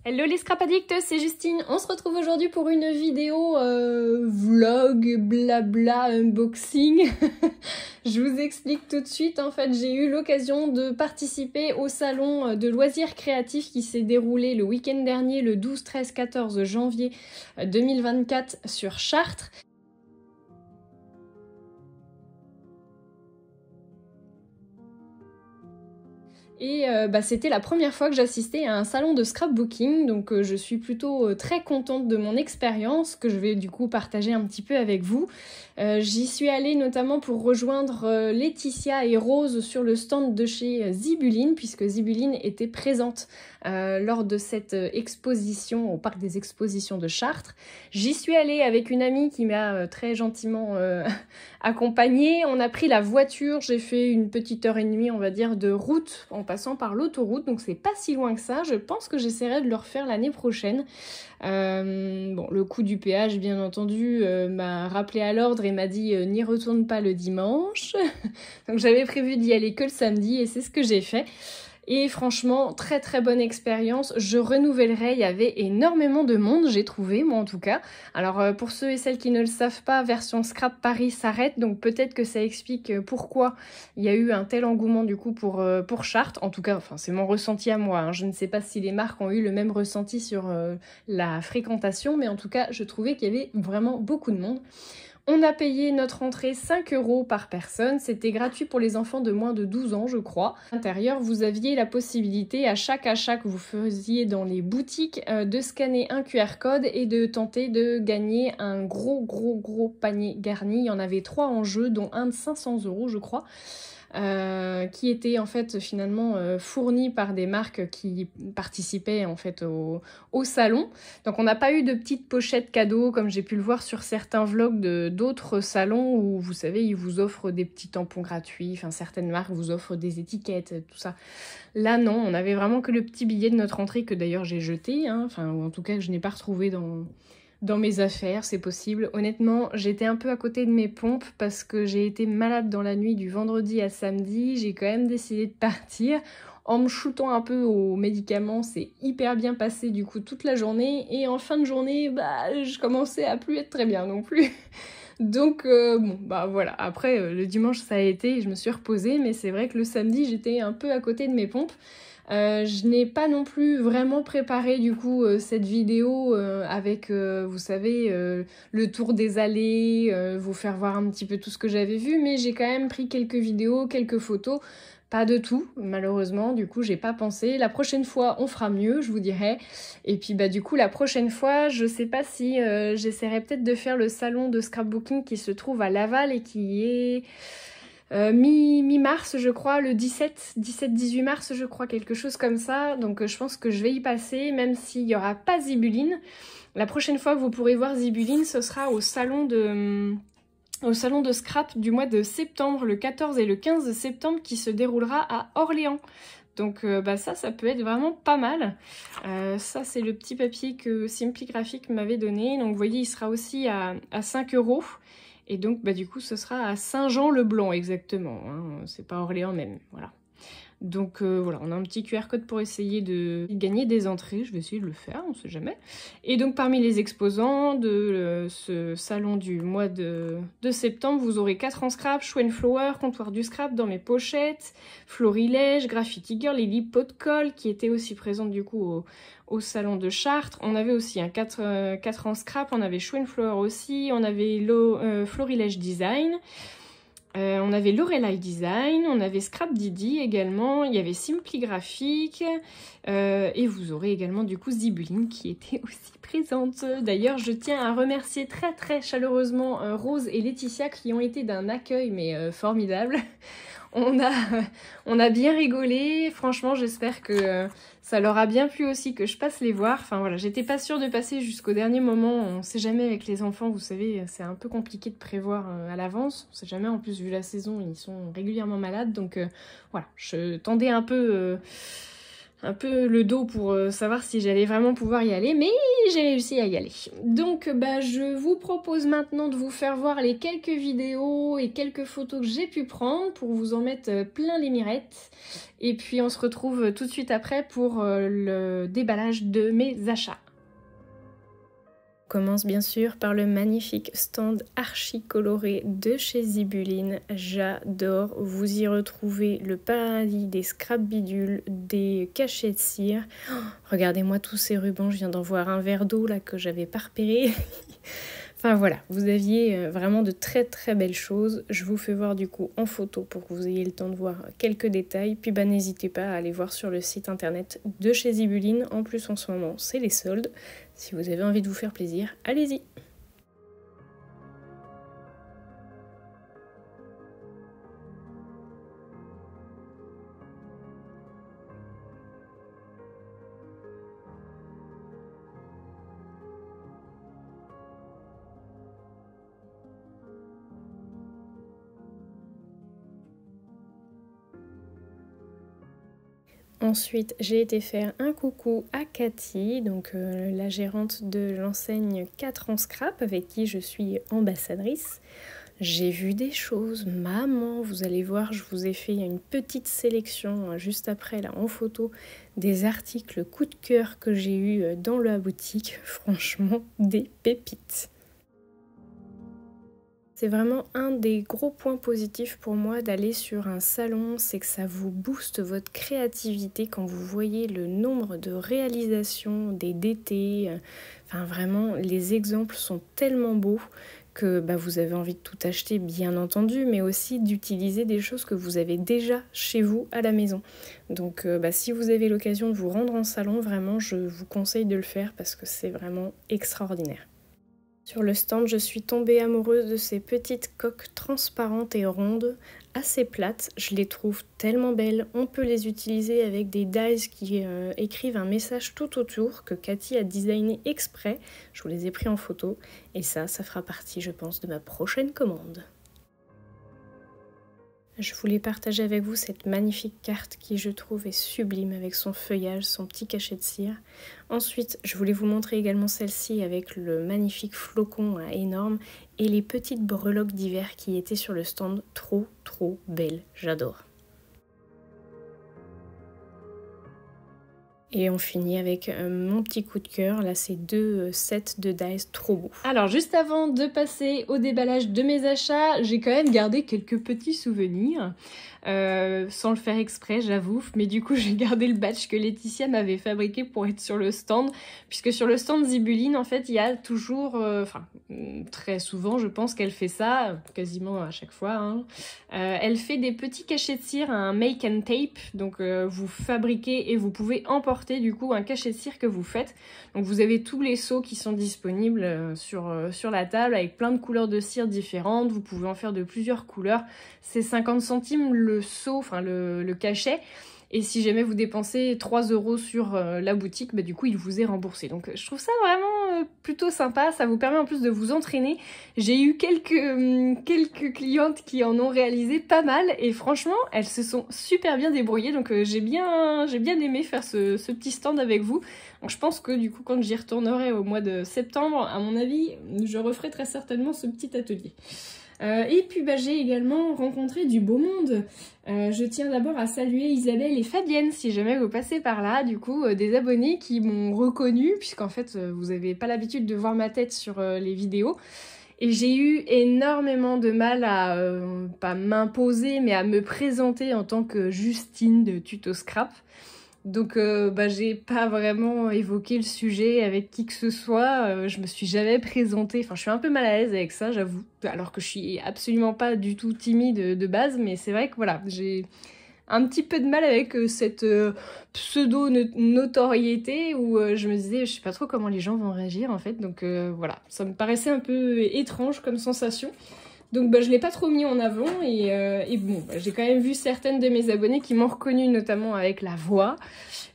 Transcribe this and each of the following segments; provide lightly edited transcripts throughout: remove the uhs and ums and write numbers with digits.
Hello les scrap addicts, c'est Justine. On se retrouve aujourd'hui pour une vidéo vlog, blabla, unboxing. Je vous explique tout de suite. En fait, j'ai eu l'occasion de participer au salon de loisirs créatifs qui s'est déroulé le week-end dernier, le 12, 13, 14 janvier 2024 sur Chartres. Et c'était la première fois que j'assistais à un salon de scrapbooking, donc je suis plutôt très contente de mon expérience, que je vais du coup partager un petit peu avec vous. J'y suis allée notamment pour rejoindre Laetitia et Rose sur le stand de chez Zibuline, puisque Zibuline était présente lors de cette exposition au parc des expositions de Chartres. J'y suis allée avec une amie qui m'a très gentiment accompagnée. On a pris la voiture, j'ai fait une petite heure et demie, on va dire, de route en passant par l'autoroute, donc c'est pas si loin que ça. Je pense que j'essaierai de le refaire l'année prochaine. Bon, le coût du péage, bien entendu, m'a rappelé à l'ordre et m'a dit n'y retourne pas le dimanche. Donc j'avais prévu d'y aller que le samedi et c'est ce que j'ai fait. Et franchement, très très bonne expérience, je renouvellerai, il y avait énormément de monde, j'ai trouvé, moi en tout cas. Alors pour ceux et celles qui ne le savent pas, Version Scrap Paris s'arrête, donc peut-être que ça explique pourquoi il y a eu un tel engouement du coup pour Chartres. En tout cas, enfin, c'est mon ressenti à moi, hein. Je ne sais pas si les marques ont eu le même ressenti sur la fréquentation, mais en tout cas, je trouvais qu'il y avait vraiment beaucoup de monde. On a payé notre entrée 5 € par personne, c'était gratuit pour les enfants de moins de 12 ans je crois. À l'intérieur, vous aviez la possibilité à chaque achat que vous faisiez dans les boutiques de scanner un QR code et de tenter de gagner un gros panier garni. Il y en avait 3 en jeu, dont un de 500 € je crois. Qui était en fait finalement fourni par des marques qui participaient en fait au salon. Donc on n'a pas eu de petites pochettes cadeaux comme j'ai pu le voir sur certains vlogs d'autres salons où vous savez ils vous offrent des petits tampons gratuits, enfin certaines marques vous offrent des étiquettes, tout ça. Là non, on avait vraiment que le petit billet de notre entrée que d'ailleurs j'ai jeté, hein, enfin ou en tout cas que je n'ai pas retrouvé dans mes affaires, c'est possible. Honnêtement, j'étais un peu à côté de mes pompes parce que j'ai été malade dans la nuit du vendredi à samedi. J'ai quand même décidé de partir. En me shootant un peu aux médicaments, c'est hyper bien passé du coup toute la journée. Et en fin de journée, je commençais à plus être très bien non plus. Donc voilà. Après, le dimanche ça a été, je me suis reposée. Mais c'est vrai que le samedi, j'étais un peu à côté de mes pompes. Je n'ai pas non plus vraiment préparé du coup cette vidéo avec, vous savez, le tour des allées, vous faire voir un petit peu tout ce que j'avais vu, mais j'ai quand même pris quelques vidéos, quelques photos. Pas de tout, malheureusement, du coup j'ai pas pensé. La prochaine fois on fera mieux, je vous dirai. Et puis du coup la prochaine fois, je sais pas si j'essaierai peut-être de faire le salon de scrapbooking qui se trouve à Laval et qui est mi-mars je crois, le 17-18 mars je crois, quelque chose comme ça. Donc je pense que je vais y passer, même s'il n'y aura pas Zibuline. La prochaine fois que vous pourrez voir Zibuline, ce sera au salon de scrap du mois de septembre, le 14 et le 15 septembre, qui se déroulera à Orléans. Donc ça peut être vraiment pas mal. Ça c'est le petit papier que Simply Graphic m'avait donné. Donc vous voyez, il sera aussi à 5 €. Et donc du coup ce sera à Saint-Jean-le-Blanc exactement, hein. C'est pas Orléans même, voilà. Donc voilà, on a un petit QR code pour essayer de gagner des entrées. Je vais essayer de le faire, on sait jamais. Et donc parmi les exposants de ce salon du mois de septembre, vous aurez 4 en scrap, Show and Flower, comptoir du scrap dans mes pochettes, Florilège, Graffiti Girl, Lily Pot de Colle qui était aussi présente du coup au salon de Chartres. On avait aussi un 4 en scrap, on avait Show and Flower aussi, on avait Florilège Design. On avait Lorelai Design, on avait Scrap Didi également, il y avait Simply Graphic, et vous aurez également du coup Zibuline qui était aussi présente. D'ailleurs, je tiens à remercier très très chaleureusement Rose et Laetitia qui ont été d'un accueil mais formidable. On a bien rigolé, franchement j'espère que ça leur a bien plu aussi que je passe les voir. Enfin voilà, j'étais pas sûre de passer jusqu'au dernier moment, on sait jamais avec les enfants, vous savez, c'est un peu compliqué de prévoir à l'avance, on sait jamais, en plus vu la saison, ils sont régulièrement malades, donc voilà, je tendais un peu un peu le dos pour savoir si j'allais vraiment pouvoir y aller, mais j'ai réussi à y aller. Donc je vous propose maintenant de vous faire voir les quelques vidéos et quelques photos que j'ai pu prendre pour vous en mettre plein les mirettes. Et puis on se retrouve tout de suite après pour le déballage de mes achats. On commence bien sûr par le magnifique stand archi coloré de chez Zibuline. J'adore. Vous y retrouvez le paradis des scrap bidules, des cachets de cire. Oh, regardez-moi tous ces rubans, je viens d'en voir un verre d'eau là que j'avais pas repéré. Enfin voilà, vous aviez vraiment de très très belles choses. Je vous fais voir du coup en photo pour que vous ayez le temps de voir quelques détails. Puis n'hésitez pas à aller voir sur le site internet de chez Zibuline. En plus en ce moment c'est les soldes. Si vous avez envie de vous faire plaisir, allez-y. Ensuite, j'ai été faire un coucou à Cathy, donc la gérante de l'enseigne 4 en scrap avec qui je suis ambassadrice. J'ai vu des choses, maman, vous allez voir, je vous ai fait une petite sélection juste après là en photo des articles coup de cœur que j'ai eu dans la boutique, franchement des pépites. C'est vraiment un des gros points positifs pour moi d'aller sur un salon, c'est que ça vous booste votre créativité quand vous voyez le nombre de réalisations, des DT. Enfin vraiment, les exemples sont tellement beaux que vous avez envie de tout acheter bien entendu, mais aussi d'utiliser des choses que vous avez déjà chez vous à la maison. Donc si vous avez l'occasion de vous rendre en salon, vraiment je vous conseille de le faire parce que c'est vraiment extraordinaire. Sur le stand, je suis tombée amoureuse de ces petites coques transparentes et rondes, assez plates. Je les trouve tellement belles. On peut les utiliser avec des dies qui écrivent un message tout autour que Cathy a designé exprès. Je vous les ai pris en photo et ça fera partie, je pense, de ma prochaine commande. Je voulais partager avec vous cette magnifique carte qui je trouve est sublime avec son feuillage, son petit cachet de cire. Ensuite, je voulais vous montrer également celle-ci avec le magnifique flocon énorme et les petites breloques d'hiver qui étaient sur le stand. Trop belles, j'adore. Et on finit avec mon petit coup de cœur, là c'est 2 sets de dies trop beaux. Alors juste avant de passer au déballage de mes achats, j'ai quand même gardé quelques petits souvenirs, sans le faire exprès j'avoue, mais du coup j'ai gardé le badge que Laetitia m'avait fabriqué pour être sur le stand, puisque sur le stand Zibuline en fait il y a toujours, très souvent je pense qu'elle fait ça, quasiment à chaque fois, hein. Elle fait des petits cachets de cire, un make and tape, donc vous fabriquez et vous pouvez emporter du coup un cachet de cire que vous faites. Donc vous avez tous les seaux qui sont disponibles sur la table avec plein de couleurs de cire différentes. Vous pouvez en faire de plusieurs couleurs. C'est 50 centimes le seau, enfin le cachet. Et si jamais vous dépensez 3 € sur la boutique, du coup il vous est remboursé. Donc je trouve ça vraiment plutôt sympa, ça vous permet en plus de vous entraîner. J'ai eu quelques clientes qui en ont réalisé pas mal et franchement elles se sont super bien débrouillées. Donc j'ai bien aimé faire ce petit stand avec vous. Donc je pense que du coup quand j'y retournerai au mois de septembre, à mon avis, je referai très certainement ce petit atelier. Et puis j'ai également rencontré du beau monde. Je tiens d'abord à saluer Isabelle et Fabienne si jamais vous passez par là, du coup des abonnés qui m'ont reconnue puisqu'en fait vous n'avez pas l'habitude de voir ma tête sur les vidéos. Et j'ai eu énormément de mal à, pas m'imposer, mais à me présenter en tant que Justine de Tuto Scrap. Donc j'ai pas vraiment évoqué le sujet avec qui que ce soit, je me suis jamais présentée, enfin je suis un peu mal à l'aise avec ça j'avoue, alors que je suis absolument pas du tout timide de base, mais c'est vrai que voilà, j'ai un petit peu de mal avec cette pseudo-notoriété où je me disais je sais pas trop comment les gens vont réagir en fait, donc voilà, ça me paraissait un peu étrange comme sensation. Donc je l'ai pas trop mis en avant et bon, j'ai quand même vu certaines de mes abonnées qui m'ont reconnue notamment avec la voix.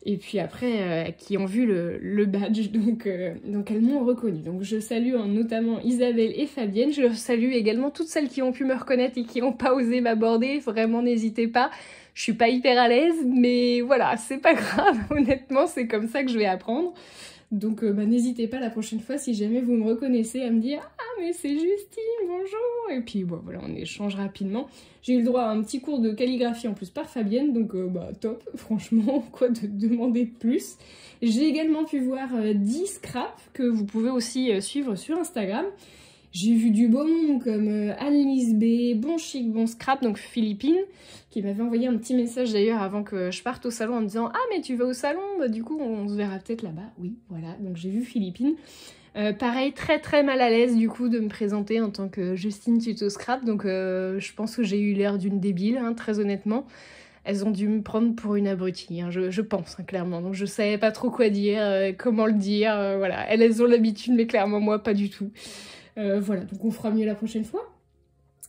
Et puis après, qui ont vu le badge, donc elles m'ont reconnue. Donc je salue notamment Isabelle et Fabienne. Je salue également toutes celles qui ont pu me reconnaître et qui n'ont pas osé m'aborder. Vraiment, n'hésitez pas. Je suis pas hyper à l'aise, mais voilà, c'est pas grave. Honnêtement, c'est comme ça que je vais apprendre. Donc n'hésitez pas la prochaine fois, si jamais vous me reconnaissez, à me dire « Ah mais c'est Justine, bonjour !» Et puis bon, voilà, on échange rapidement. J'ai eu le droit à un petit cours de calligraphie en plus par Fabienne, donc top, franchement, quoi de demander de plus. J'ai également pu voir 10 scraps que vous pouvez aussi suivre sur Instagram. J'ai vu du beau monde comme Annelise B, Bon Chic, Bon Scrap, donc Philippine, qui m'avait envoyé un petit message d'ailleurs avant que je parte au salon en me disant « Ah mais tu vas au salon, bah, du coup on se verra peut-être là-bas. » Oui, voilà, donc j'ai vu Philippine. Pareil, très très mal à l'aise du coup de me présenter en tant que Justine Tuto Scrap, donc je pense que j'ai eu l'air d'une débile, hein, très honnêtement. Elles ont dû me prendre pour une abrutie, hein, je pense, hein, clairement. Donc je savais pas trop quoi dire, comment le dire, voilà. Elles ont l'habitude, mais clairement moi pas du tout. Voilà, donc on fera mieux la prochaine fois.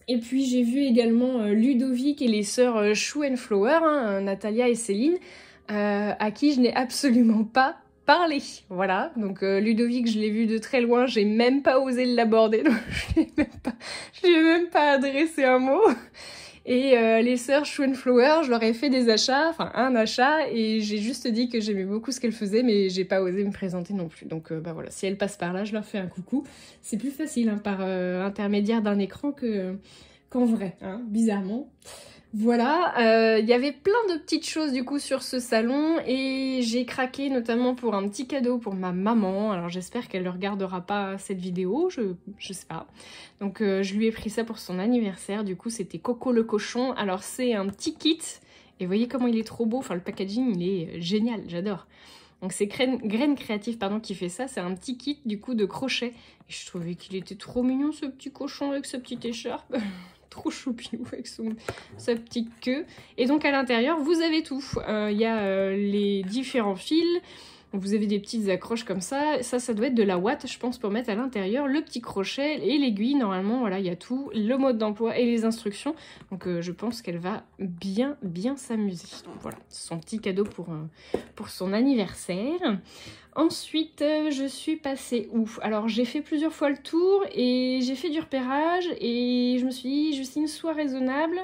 Et puis j'ai vu également Ludovic et les sœurs Chou and Flower, hein, Natalia et Céline, à qui je n'ai absolument pas parlé. Voilà, donc Ludovic, je l'ai vu de très loin, j'ai même pas osé l'aborder, donc je lui ai même pas adressé un mot. Et les sœurs Chou and Flower, je leur ai fait des achats, enfin un achat, et j'ai juste dit que j'aimais beaucoup ce qu'elles faisaient, mais j'ai pas osé me présenter non plus. Donc voilà, si elles passent par là, je leur fais un coucou. C'est plus facile hein, par intermédiaire d'un écran qu'en vrai, hein, bizarrement. Voilà, y avait plein de petites choses du coup sur ce salon et j'ai craqué notamment pour un petit cadeau pour ma maman. Alors j'espère qu'elle ne regardera pas cette vidéo, je sais pas. Donc je lui ai pris ça pour son anniversaire, du coup c'était Coco le cochon. Alors c'est un petit kit et vous voyez comment il est trop beau, enfin le packaging il est génial, j'adore. Donc c'est Graines Créatives pardon, qui fait ça, c'est un petit kit du coup de crochet. Et je trouvais qu'il était trop mignon ce petit cochon avec sa petite écharpe. Trop choupinou avec sa petite queue. Et donc à l'intérieur, vous avez tout. Il y a les différents fils. Vous avez des petites accroches comme ça. Ça doit être de la ouate, je pense, pour mettre à l'intérieur. Le petit crochet et l'aiguille. Normalement, voilà, il y a tout. Le mode d'emploi et les instructions. Donc je pense qu'elle va bien s'amuser. Donc voilà, son petit cadeau pour son anniversaire. Ensuite, je suis passée où? Alors, j'ai fait plusieurs fois le tour et j'ai fait du repérage et je me suis dit, Justine, sois raisonnable.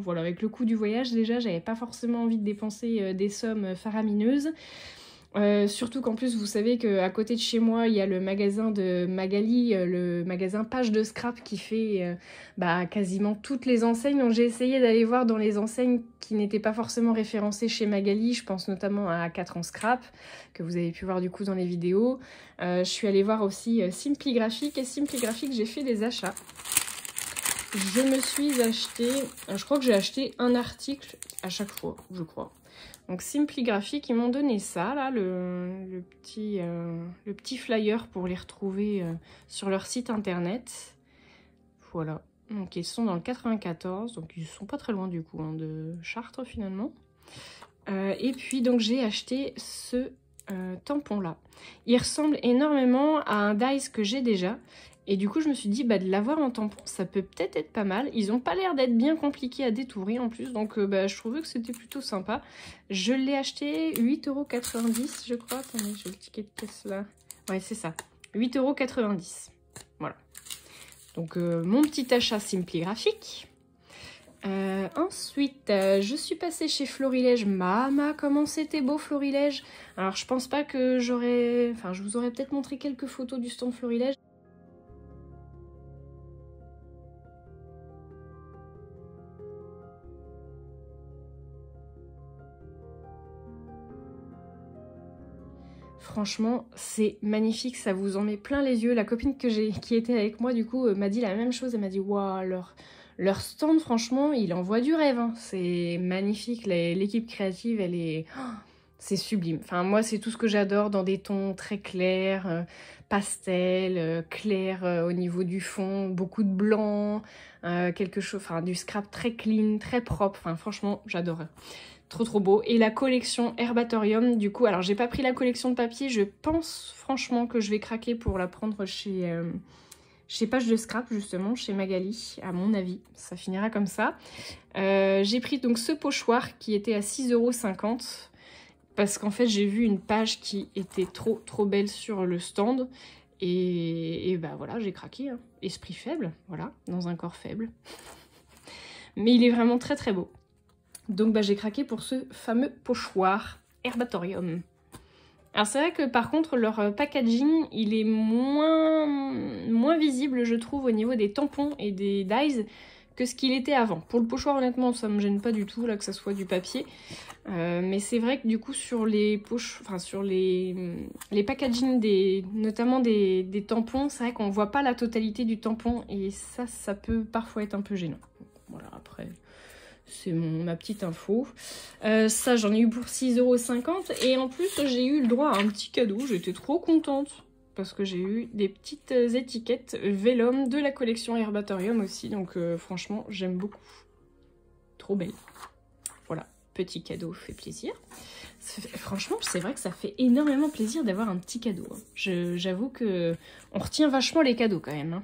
Voilà, avec le coût du voyage, déjà, j'avais pas forcément envie de dépenser des sommes faramineuses. Surtout qu'en plus, vous savez qu'à côté de chez moi, il y a le magasin de Magali, le magasin Page de Scrap qui fait quasiment toutes les enseignes. Donc j'ai essayé d'aller voir dans les enseignes qui n'étaient pas forcément référencées chez Magali. Je pense notamment à 4 ans Scrap, que vous avez pu voir du coup dans les vidéos. Je suis allée voir aussi Simply Graphic. Et Simply Graphic, j'ai fait des achats. Je me suis acheté, je crois que j'ai acheté un article à chaque fois, je crois. Donc Simply Graphic, ils m'ont donné ça, là, le petit flyer pour les retrouver sur leur site internet. Voilà, donc ils sont dans le 94, donc ils sont pas très loin du coup hein, de Chartres finalement. Et puis donc j'ai acheté ce tampon-là. Il ressemble énormément à un dies que j'ai déjà. Et du coup, je me suis dit, de l'avoir en tampon, ça peut peut-être être pas mal. Ils n'ont pas l'air d'être bien compliqués à détourer en plus, donc je trouvais que c'était plutôt sympa. Je l'ai acheté 8,90 €, je crois. Attendez, j'ai le ticket de caisse là. Ouais, c'est ça. 8,90 €. Voilà. Donc, mon petit achat Simply Graphic. Ensuite, je suis passée chez Florilège. Mama, comment c'était beau Florilège. Alors, je pense pas que j'aurais... Enfin, je vous aurais peut-être montré quelques photos du stand Florilège. Franchement, c'est magnifique, ça vous en met plein les yeux. La copine qui était avec moi, du coup, m'a dit la même chose. Elle m'a dit, waouh, leur stand, franchement, il envoie du rêve. Hein. C'est magnifique. L'équipe créative, elle est... Oh, c'est sublime. Enfin, moi, c'est tout ce que j'adore dans des tons très clairs, pastel, clair au niveau du fond, beaucoup de blanc, quelque chose, enfin, du scrap très clean, très propre. Enfin, franchement, j'adore. Trop beau. Et la collection Herbatorium, du coup, alors j'ai pas pris la collection de papier, je pense franchement que je vais craquer pour la prendre chez Page de Scrap, justement, chez Magali, à mon avis. Ça finira comme ça. J'ai pris donc ce pochoir qui était à 6,50 €. parce qu'en fait j'ai vu une page qui était trop belle sur le stand et bah voilà, j'ai craqué, hein. Esprit faible, voilà, dans un corps faible. Mais il est vraiment très beau. Donc bah j'ai craqué pour ce fameux pochoir Herbatorium. Alors c'est vrai que par contre leur packaging il est moins visible je trouve au niveau des tampons et des dies que ce qu'il était avant. Pour le pochoir honnêtement ça me gêne pas du tout là que ça soit du papier. Mais c'est vrai que du coup sur les poches, enfin sur les packaging notamment des tampons, c'est vrai qu'on voit pas la totalité du tampon et ça peut parfois être un peu gênant. Voilà, après c'est ma petite info. Ça, j'en ai eu pour 6,50 € et en plus, j'ai eu le droit à un petit cadeau. J'étais trop contente parce que j'ai eu des petites étiquettes Vellum de la collection Herbatorium aussi. Donc franchement, j'aime beaucoup. Trop belle. Voilà, petit cadeau fait plaisir. Franchement, c'est vrai que ça fait énormément plaisir d'avoir un petit cadeau. J'avoue que on retient vachement les cadeaux quand même. Hein.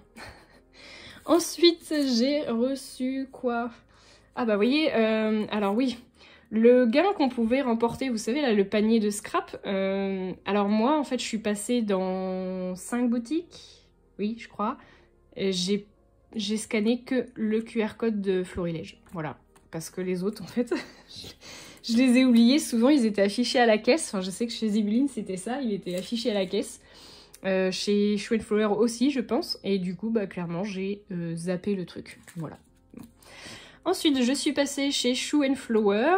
Ensuite, j'ai reçu quoi ? Ah bah vous voyez, alors oui, le gain qu'on pouvait remporter, vous savez là, le panier de scrap, alors moi en fait je suis passée dans 5 boutiques, oui je crois, j'ai scanné que le QR code de Florilège, voilà, parce que les autres en fait, je les ai oubliés, souvent ils étaient affichés à la caisse, enfin je sais que chez Zibuline c'était ça, il était affiché à la caisse. Chez Shoe & Flower aussi je pense, et du coup bah clairement j'ai zappé le truc, voilà. Ensuite, je suis passée chez Shoe & Flower.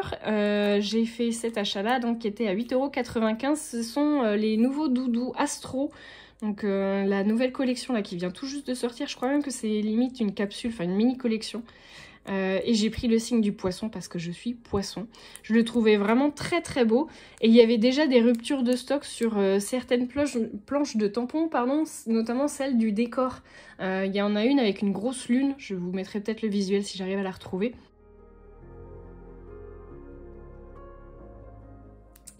J'ai fait cet achat-là, donc qui était à 8,95 €. Ce sont les nouveaux doudous Astro. Donc la nouvelle collection là qui vient tout juste de sortir. Je crois même que c'est limite une capsule, enfin une mini collection. Et j'ai pris le signe du poisson parce que je suis poisson. Je le trouvais vraiment très beau. Et il y avait déjà des ruptures de stock sur certaines planches de tampons, pardon, notamment celle du décor. Il y en a une avec une grosse lune. Je vous mettrai peut-être le visuel si j'arrive à la retrouver.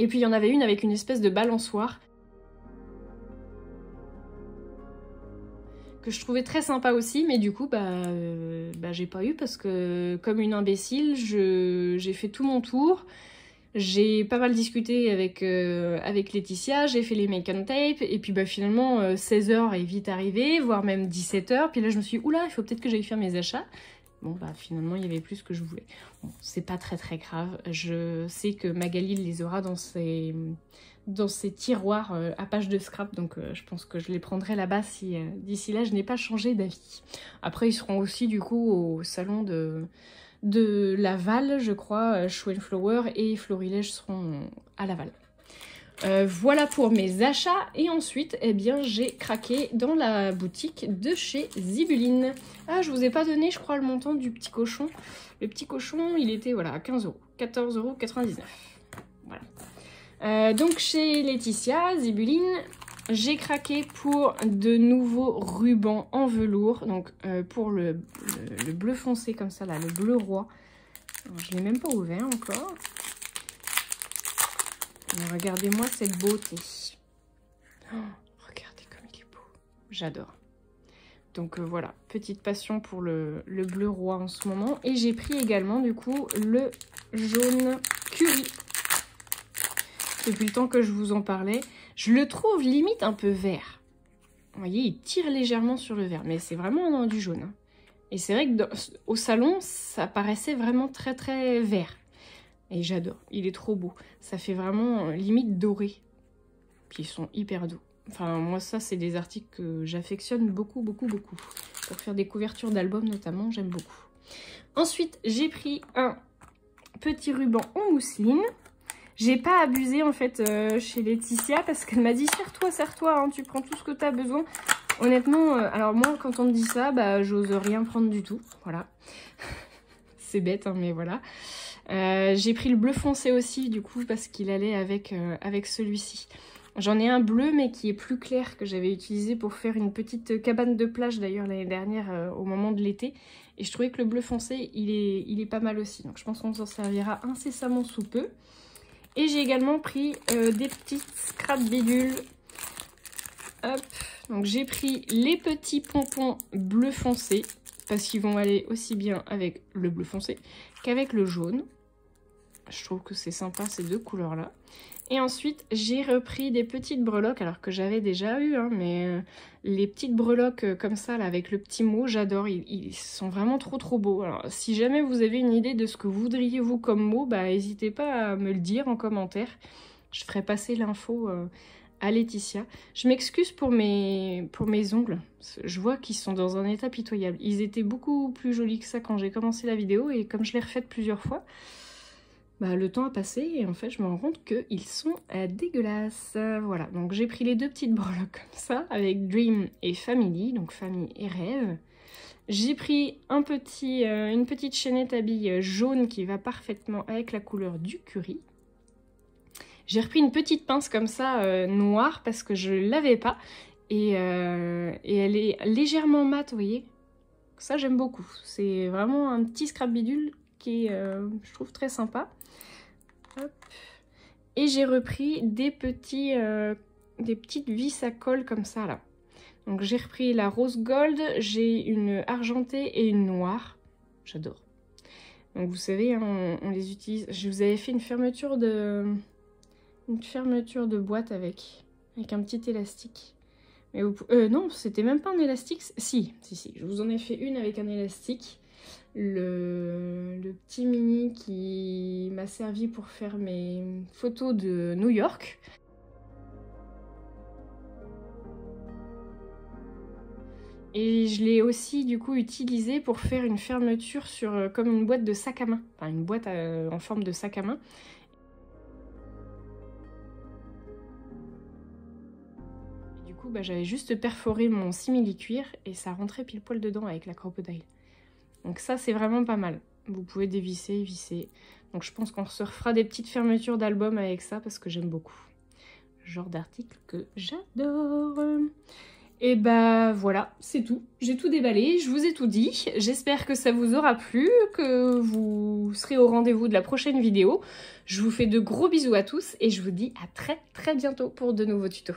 Et puis il y en avait une avec une espèce de balançoire. Que je trouvais très sympa aussi, mais du coup, j'ai pas eu parce que, comme une imbécile, j'ai fait tout mon tour. J'ai pas mal discuté avec Laetitia, j'ai fait les make and tape, et puis finalement, 16 h est vite arrivé, voire même 17 h. Puis là, je me suis dit, oula, il faut peut-être que j'aille faire mes achats. Bon, finalement, il y avait plus que je voulais. Bon, c'est pas très grave. Je sais que Magali les aura dans ses tiroirs à page de scrap, donc je pense que je les prendrai là-bas si d'ici là je n'ai pas changé d'avis. Après ils seront aussi du coup au salon de Laval, je crois, Shoe & Flower et Florilège seront à Laval. Voilà pour mes achats et ensuite eh bien j'ai craqué dans la boutique de chez Zibuline. Ah, je vous ai pas donné je crois le montant du petit cochon. Le petit cochon il était voilà à 15 €, 14,99 €. Voilà. Donc chez Laetitia, Zibuline, j'ai craqué pour de nouveaux rubans en velours. Donc pour le bleu foncé comme ça là, le bleu roi. Alors, je l'ai même pas ouvert encore. Regardez-moi cette beauté. Oh, regardez comme il est beau. J'adore. Donc voilà, petite passion pour le bleu roi en ce moment. Et j'ai pris également du coup le jaune curry. Depuis le temps que je vous en parlais. Je le trouve limite un peu vert. Vous voyez, il tire légèrement sur le vert. Mais c'est vraiment du jaune. Hein. Et c'est vrai que au salon, ça paraissait vraiment très vert. Et j'adore, il est trop beau. Ça fait vraiment limite doré. Puis ils sont hyper doux. Enfin, moi ça, c'est des articles que j'affectionne beaucoup. Pour faire des couvertures d'albums notamment, j'aime beaucoup. Ensuite, j'ai pris un petit ruban en mousseline. J'ai pas abusé en fait chez Laetitia parce qu'elle m'a dit serre-toi, hein, tu prends tout ce que tu as besoin. Honnêtement, alors moi quand on me dit ça, j'ose rien prendre du tout. Voilà. C'est bête, hein, mais voilà. J'ai pris le bleu foncé aussi du coup parce qu'il allait avec celui-ci. J'en ai un bleu mais qui est plus clair que j'avais utilisé pour faire une petite cabane de plage d'ailleurs l'année dernière au moment de l'été. Et je trouvais que le bleu foncé il est pas mal aussi. Donc je pense qu'on s'en servira incessamment sous peu. Et j'ai également pris des petites scrap bidules. Hop. Donc j'ai pris les petits pompons bleu foncé parce qu'ils vont aller aussi bien avec le bleu foncé qu'avec le jaune. Je trouve que c'est sympa ces deux couleurs là. Et ensuite, j'ai repris des petites breloques, alors que j'avais déjà eu, hein, mais les petites breloques comme ça, là, avec le petit mot, j'adore. Ils sont vraiment trop beaux. Alors, si jamais vous avez une idée de ce que voudriez vous comme mot, bah n'hésitez pas à me le dire en commentaire. Je ferai passer l'info à Laetitia. Je m'excuse pour mes ongles. Je vois qu'ils sont dans un état pitoyable. Ils étaient beaucoup plus jolis que ça quand j'ai commencé la vidéo, et comme je l'ai refaite plusieurs fois, bah, le temps a passé et en fait je me rends compte qu'ils sont dégueulasses. Voilà, donc j'ai pris les deux petites breloques comme ça avec Dream et Family, donc famille et rêve. J'ai pris une petite chaînette à billes jaune qui va parfaitement avec la couleur du curry. J'ai repris une petite pince comme ça noire parce que je l'avais pas et elle est légèrement mate, vous voyez. Ça j'aime beaucoup, c'est vraiment un petit scrap bidule qui est, je trouve, très sympa. Hop. Et j'ai repris des petites vis à colle comme ça là. Donc j'ai repris la rose gold, j'ai une argentée et une noire. J'adore. Donc vous savez, hein, on les utilise. Je vous avais fait une fermeture de boîte avec un petit élastique. Mais non, c'était même pas un élastique. Si, je vous en ai fait une avec un élastique. Le petit mini qui m'a servi pour faire mes photos de New York. Et je l'ai aussi du coup utilisé pour faire une fermeture sur comme une boîte de sac à main. Enfin une boîte en forme de sac à main. Et du coup bah, j'avais juste perforé mon simili-cuir et ça rentrait pile poil dedans avec la crocodile. Donc ça, c'est vraiment pas mal. Vous pouvez dévisser, visser. Donc je pense qu'on se refera des petites fermetures d'album avec ça parce que j'aime beaucoup. Genre d'article que j'adore. Et bah voilà, c'est tout. J'ai tout déballé, je vous ai tout dit. J'espère que ça vous aura plu, que vous serez au rendez-vous de la prochaine vidéo. Je vous fais de gros bisous à tous et je vous dis à très bientôt pour de nouveaux tutos.